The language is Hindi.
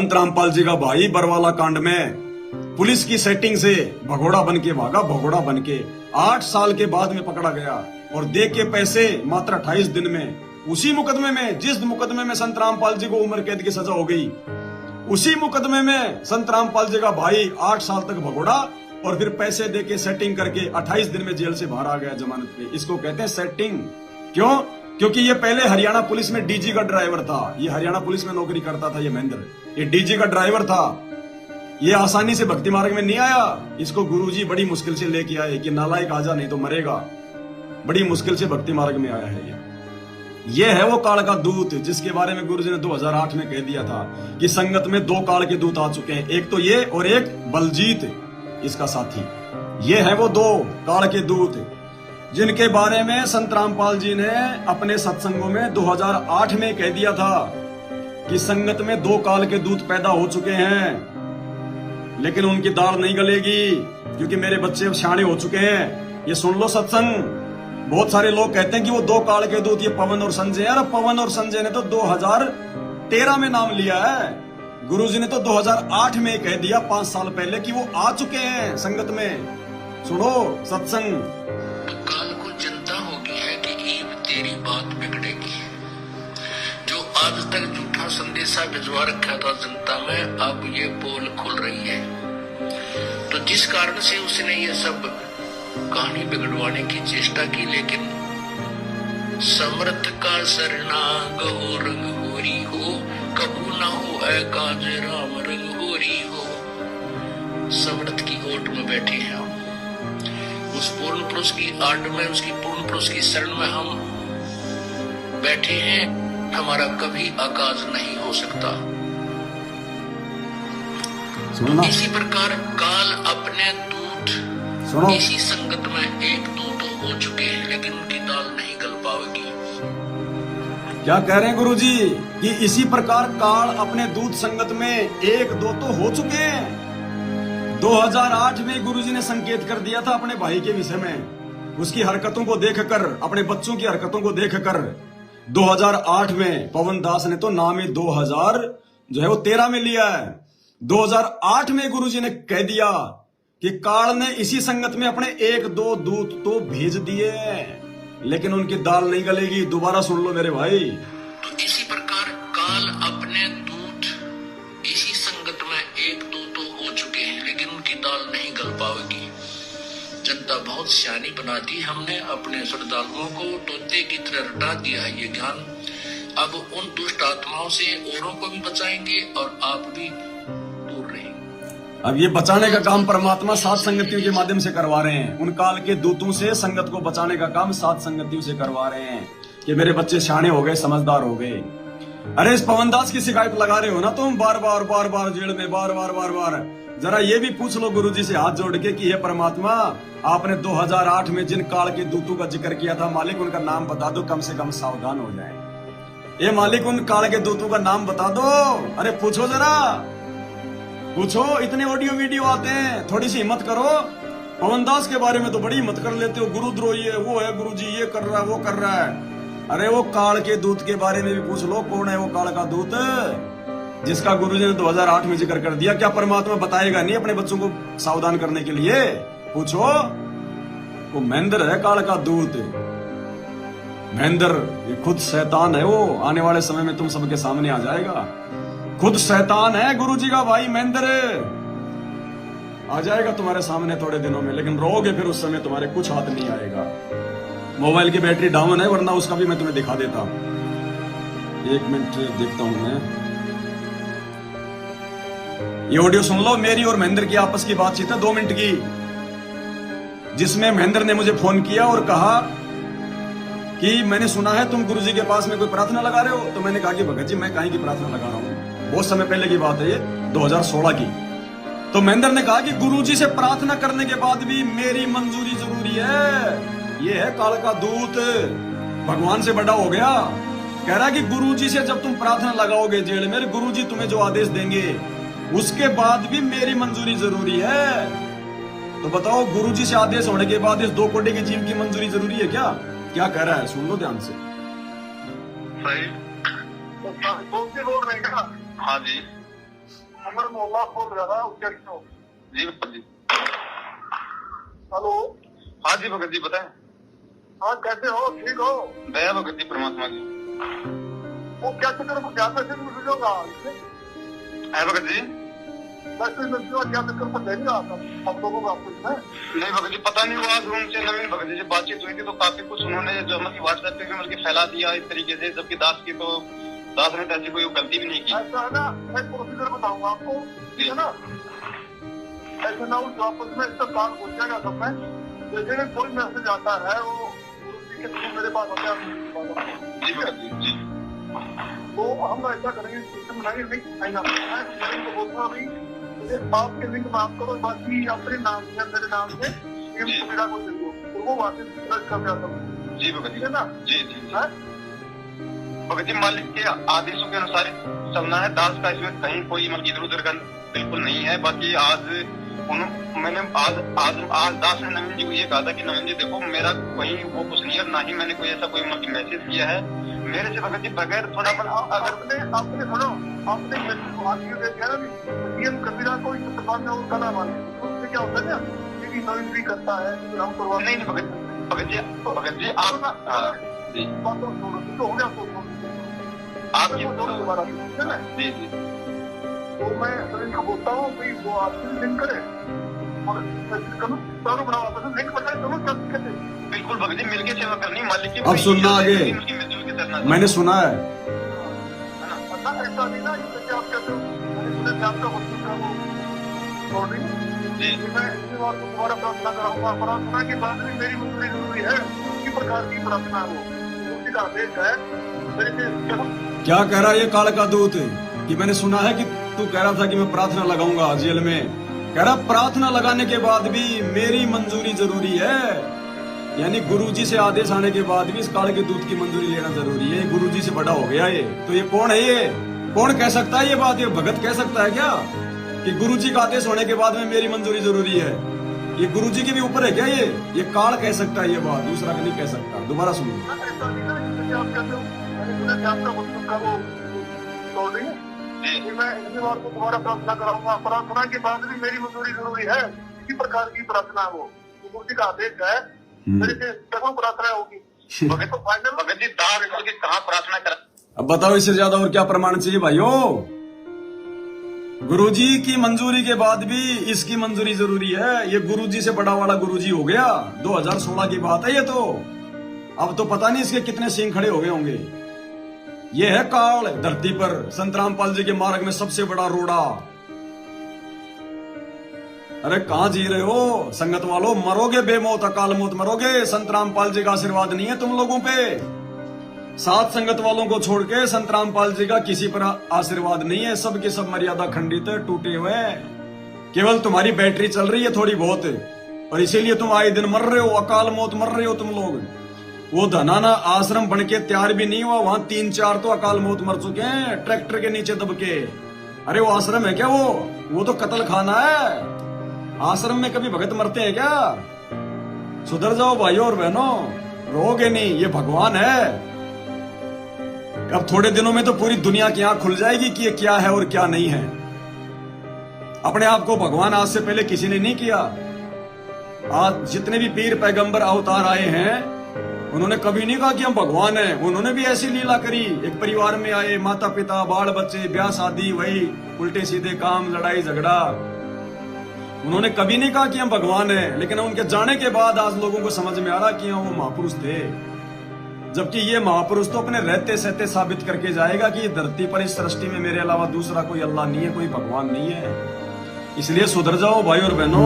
संत रामपाल जी का भाई बरवाला कांड में पुलिस की सेटिंग से भगोड़ा बन के भागा, भगोड़ा बन के 8 साल के बाद में पकड़ा गया और दे के पैसे मात्र 28 दिन में। उसी मुकदमे में, जिस मुकदमे में संत रामपाल जी को उम्र कैद की सजा हो गई, उसी मुकदमे में संत रामपाल जी का भाई 8 साल तक भगोड़ा और फिर पैसे दे के सेटिंग करके 28 दिन में जेल से बाहर आ गया जमानत पे। इसको कहते हैं सेटिंग। क्यों? क्योंकि ये पहले हरियाणा पुलिस में डीजी का ड्राइवर था। ये हरियाणा पुलिस में नौकरी करता था। ये महेंद्र, ये डीजी का ड्राइवर था। ये आसानी से भक्ति मार्ग में नहीं आया। इसको गुरुजी बड़ी मुश्किल से लेके आए कि नालायक आजा नहीं तो मरेगा। बड़ी मुश्किल से भक्ति मार्ग में आया है ये है वो काल का दूत जिसके बारे में गुरुजी ने 2008 में कह दिया था कि संगत में 2 काल के दूत आ चुके हैं, एक तो ये और एक बलजीत इसका साथी। ये है वो 2 काल के दूत जिनके बारे में संत रामपाल जी ने अपने सत्संगों में 2008 में कह दिया था कि संगत में 2 काल के दूत पैदा हो चुके हैं, लेकिन उनकी दाल नहीं गलेगी क्योंकि मेरे बच्चे शाणे हो चुके हैं। ये सुन लो सत्संग। बहुत सारे लोग कहते हैं कि वो 2 काल के दूत ये पवन और संजय है। पवन और संजय ने तो 2013 में नाम लिया है। गुरुजी ने तो 2008 में कह दिया 5 साल पहले कि वो आ चुके हैं संगत में। सुनो सत्संग। काल को चिंता होगी है कि ईब तेरी बात बिगड़ेगी। जो आज तक झूठा संदेशा भिजवा रखा था जनता में, अब ये पोल खुल रही है। तो जिस कारण से उसने ये सब कहानी बिगड़वाने की चेष्टा की, लेकिन समर्थ का सरना गहो रंग होरी हो, कबू ना हो ऐ काज राम रंग होरी हो। समर्थ की ओट में बैठे हैं हम, उस पूर्ण पुरुष की आड़ में, उसकी पूर्ण पुरुष की शरण में हम बैठे हैं। हमारा कभी आकाज नहीं हो सकता। इसी प्रकार काल अपने दूत सुनो। इसी संगत में 1-2 तो हो चुके हैं, लेकिन उनकी दाल नहीं गल पाएगी। क्या कह रहे हैं गुरुजी कि इसी प्रकार काल अपने दूत संगत में 1-2 तो हो चुके हैं। 2008 में गुरुजी ने संकेत कर दिया था अपने भाई के विषय में, उसकी हरकतों को देखकर, अपने बच्चों की हरकतों को देखकर। 2008 में पवन दास ने तो नाम ही 2013 में लिया है। 2008 में गुरुजी ने कह दिया कि काल ने इसी संगत में अपने 1-2 दूत तो भेज दिए, लेकिन उनकी दाल नहीं गलेगी। दोबारा सुन लो मेरे भाई। तो इसी प्रकार काल अपने दूत इसी संगत में 1-2 तो हो चुके हैं, लेकिन उनकी दाल नहीं गल पाएगी। जनता बहुत सियानी बना दी हमने, अपने श्रद्धालुओं को तोते की तरह रटा दिया है ये ज्ञान। अब उन दुष्ट आत्माओं से औरों को भी बचाएंगे और आप भी दूर रहेंगे। अब ये बचाने का काम परमात्मा 7 संगतियों के माध्यम से करवा रहे हैं। उन काल के दूतों से संगत को बचाने का काम 7 संगतियों से करवा रहे हैं कि मेरे बच्चे शाणे हो गए, समझदार हो गए। अरे इस पवनदास की शिकायत लगा रहे हो ना तुम, बार बार जेल में, बार बार। जरा ये भी पूछ लो गुरुजी से हाथ जोड़ के कि हे परमात्मा, आपने 2008 में जिन काल के दूतों का जिक्र किया था, मालिक उनका नाम बता दो, कम से कम सावधान हो जाए। ये मालिक उन काल के दूतों का नाम बता दो। अरे पूछो जरा, पूछो। इतने ऑडियो वीडियो आते हैं, थोड़ी सी हिम्मत करो। पवनदास के बारे में तो बड़ी हिम्मत कर लेते हो, गुरुद्रोही है, वो है गुरुजी, ये कर रहा है, वो कर रहा है। अरे वो काल के दूत के बारे में भी पूछ लो, कौन है वो काल का दूत जिसका गुरुजी ने 2008 में जिक्र कर दिया? क्या परमात्मा बताएगा नहीं अपने बच्चों को सावधान करने के लिए? पूछो। वो महेंद्र है काल का दूत। महेंद्र ये खुद शैतान है। वो आने वाले समय में तुम सबके सामने आ जाएगा। खुद शैतान है गुरुजी का भाई महेंद्र। आ जाएगा तुम्हारे सामने थोड़े दिनों में, लेकिन रोगे फिर उस समय तुम्हारे कुछ हाथ नहीं आएगा। मोबाइल की बैटरी डाउन है, वरना उसका भी मैं तुम्हें दिखा देता। 1 मिनट देखता हूं मैं। ये ऑडियो सुन लो, मेरी और महेंद्र की आपस की बातचीत है 2 मिनट की, जिसमें महेंद्र ने मुझे फोन किया और कहा कि मैंने सुना है तुम गुरुजी के पास में कोई प्रार्थना लगा रहे हो। तो मैंने कहा कि भगत जी मैं काहे की प्रार्थना लगा रहा हूँ, बहुत समय पहले की बात है ये, 2016 की। तो महेंद्र ने कहा कि गुरुजी से प्रार्थना करने के बाद भी मेरी मंजूरी जरूरी है। ये है काल का दूत, भगवान से बड़ा हो गया। कह रहा कि गुरुजी से जब तुम प्रार्थना लगाओगे जेल में, गुरुजी तुम्हें जो आदेश देंगे उसके बाद भी मेरी मंजूरी जरूरी है। तो बताओ, गुरुजी से आदेश होने के बाद इस 2 कोटि के जीव की मंजूरी जरूरी है क्या? क्या कह रहा है, सुन लो ध्यान से। सही। हाँ जी। अमर मोहल्ला बोल रहा था उच्चर से। जी भगत जी। हेलो। हाँ जी भगत जी बताएं। हाँ कैसे हो, ठीक हो? दया भगत जी परमात्मा की। वो क्या चक्कर को क्या पैसे मिल होगा है भगत जी? वैसे मिलते क्या चक्कर पर देगा हम लोगों को आपको इसमें? नहीं भगत जी पता नहीं, वो आज उनसे नवीन भगत जी से बातचीत हुई थी तो काफी कुछ उन्होंने जो मतलब व्हाट्सएप पे भी मतलब फैला दिया इस तरीके से, जबकि दास की तो दास ने तो ऐसी कोई गलती भी नहीं की। ऐसा है ना, मैं प्रोसीजर बताऊंगा आपको, ठीक है ना? ऐसे ना उस वापस में इसका काम हो जाएगा सब में। जैसे कोई मैसेज आता है वो मेरे पास आता है। जी भगत जी जी। तो हम ऐसा करेंगे, सिस्टम बनाएंगे, लिंक आएगा। मैं तो बोलता हूँ अभी मुझे आपके लिंक माफ करो, बाकी अपने नाम से मेरे नाम से मेरा को दे दो तो वो वापस सर्च कर जाता हूँ। जी भगत जी है ना? जी जी भगत जी मालिक के आदेशों के अनुसार चलना है। दास का इसमें कहीं कोई मतलब इधर उधर का बिल्कुल नहीं है। बाकी आज मैंने आज दास ने नवीन जी को ये कहा था कि नवीन जी देखो मेरा कहीं वो कुछ नहीं है, ना ही मैंने कोई ऐसा कोई मतलब मैसेज किया है मेरे से भगत जी बगैर थोड़ा मतलब अगर आपने सुनो आपने देखा ना सीएम कबीरा को इस प्रकार में और कला माने उससे क्या होता है ना, यदि नवीन भी करता है हम करवा नहीं भगत जी आप बातों छोड़ो तो हो गया आप ये दोबारा है ना। जी जी तो मैं नवीन को बोलता हूँ भाई वो आपसे लिंक करे और दोनों बना वापस लिंक बताए दोनों क्या दिक्कत है? बिल्कुल भगत जी मिलके सेवा करनी मालिक की। अब सुनना आगे मैंने सुना है। पता ऐसा नहीं ना जैसे आप कहते हो मैंने सुना कि आपका वस्तु का वो सॉरी जी मैं इसके बाद दोबारा प्रार्थना कराऊंगा। प्रार्थना के बाद भी मेरी मंजूरी जरूरी है। किसी प्रकार की प्रार्थना हो उसी का आदेश है मेरे से। क्या कह रहा है ये काल का दूत कि मैंने सुना है कि तू कह रहा था कि मैं प्रार्थना लगाऊंगा जेल में। कह रहा प्रार्थना लगाने के बाद भी मेरी मंजूरी जरूरी है, यानी गुरुजी से आदेश आने के बाद भी इस काल के दूत की मंजूरी लेना जरूरी है। गुरुजी से बड़ा हो गया ये, तो ये कौन है? ये कौन कह सकता है ये बात? ये भगत कह सकता है क्या कि गुरुजी का आदेश होने के बाद में मेरी मंजूरी जरूरी है? ये गुरुजी के भी ऊपर है क्या? ये काल कह सकता है ये बात, दूसरा नहीं कह सकता। दोबारा सुनो। मैं इसके बाद दोबारा प्रार्थना कराऊंगा। प्रार्थना के बाद भी मेरी मंजूरी जरूरी है। किसी प्रकार की प्रार्थना हो गुरुजी का आदेश है मेरे से कहाँ प्रार्थना होगी? भगत तो फाइनल भगत जी दार के कहाँ प्रार्थना करा? अब बताओ इससे ज्यादा और क्या प्रमाण चाहिए भाइयों? गुरुजी की मंजूरी के बाद भी इसकी मंजूरी जरूरी है। ये गुरुजी से बड़ा वाला गुरुजी हो गया। 2016 की बात है ये तो। अब तो पता नहीं इसके कितने सींग खड़े हो गए होंगे। ये है काल धरती पर संत रामपाल जी के मार्ग में सबसे बड़ा रोड़ा। अरे कहाँ जी रहे हो संगत वालों? मरोगे बेमौत अकाल मौत मरोगे। संत रामपाल जी का आशीर्वाद नहीं है तुम लोगों पे। सात संगत वालों को छोड़ के संत रामपाल जी का किसी पर आशीर्वाद नहीं है। सब की सब मर्यादा खंडित है, टूटे हुए हैं। केवल तुम्हारी बैटरी चल रही है थोड़ी बहुत, और इसीलिए तुम आए दिन मर रहे हो, अकाल मौत मर रहे हो तुम लोग। वो धनाना आश्रम बन के तैयार भी नहीं हुआ, वहां 3-4 तो अकाल मौत मर चुके हैं ट्रैक्टर के नीचे दब के। अरे वो आश्रम है क्या? वो तो कत्ल खाना है। आश्रम में कभी भगत मरते हैं क्या? सुधर जाओ भाइयों और बहनों, रोगे नहीं। ये भगवान है। अब थोड़े दिनों में तो पूरी दुनिया की आंख खुल जाएगी कि ये क्या है और क्या नहीं है। अपने आप को भगवान आज से पहले किसी ने नहीं किया। आज जितने भी पीर पैगंबर अवतार आए हैं उन्होंने कभी नहीं कहा कि हम भगवान हैं। उन्होंने भी ऐसी लीला करी। एक परिवार में आए, माता पिता, बाल बच्चे, ब्याह शादी, वही उल्टे सीधे काम, लड़ाई झगड़ा। उन्होंने कभी नहीं कहा कि हम भगवान हैं। लेकिन उनके जाने के बाद आज लोगों को समझ में आ रहा कि वो महापुरुष थे। जबकि ये महापुरुष तो अपने रहते सहते साबित करके जाएगा कि ये धरती पर इस सृष्टि में मेरे अलावा दूसरा कोई अल्लाह नहीं है, कोई भगवान नहीं है। इसलिए सुधर जाओ भाई और बहनों।